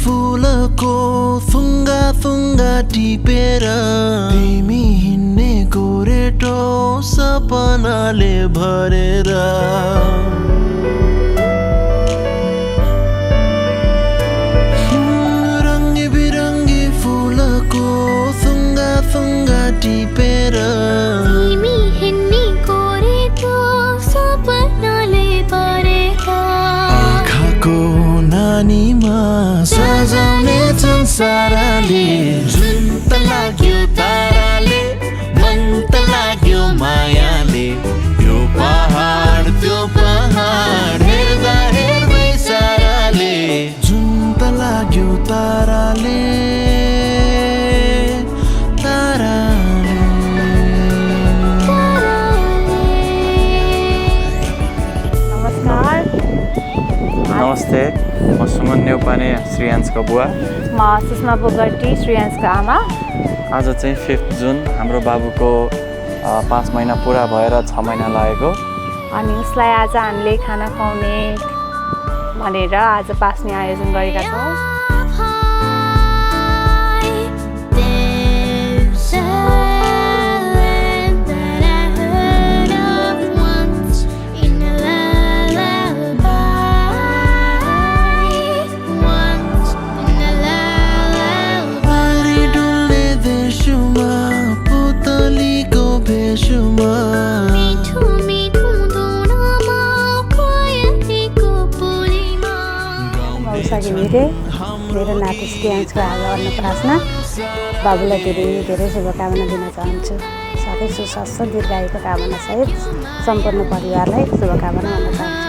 फुलको थुङ्गा थुङ्गा टिपेर तिमी हिँड्ने गोरेटो सपनाले भरेर रङ्गी बिरङ्गी फुलको थुङ्गा थुङ्गा टिपेर तिमी हिँड्ने गोरेटो सपनाले भरेर आँखाको नानीमा सजाउने संसारले जुन त लाग्यो ताराले मन त लाग्यो मायाले त्यो पहाड हेर्दा हेर्दै साराले जुन त लाग्यो ताराले नमस्ते, म सुमन नेउपाने श्रीयांशको बुवा। म सुषमा बोगटी श्रीयांशको आमा। आज चाहिँ 5 जुन हाम्रो बाबुको 5 महिना पुरा भएर 6 महिना लागेको अनि उसलाई आज हामीले खाना खुवाउने भनेर आज पास्ने आयोजन गरेका छौँ। मेरो नाति श्रीयांशको आज अन्नप्राशना बाबुलाई धेरै धेरै शुभकामना दिन चाहन्छु। साथै सुस्वास्थ्य दीर्घायुको कामना सहित सम्पूर्ण परिवारलाई शुभकामना भन्न चाहन्छु।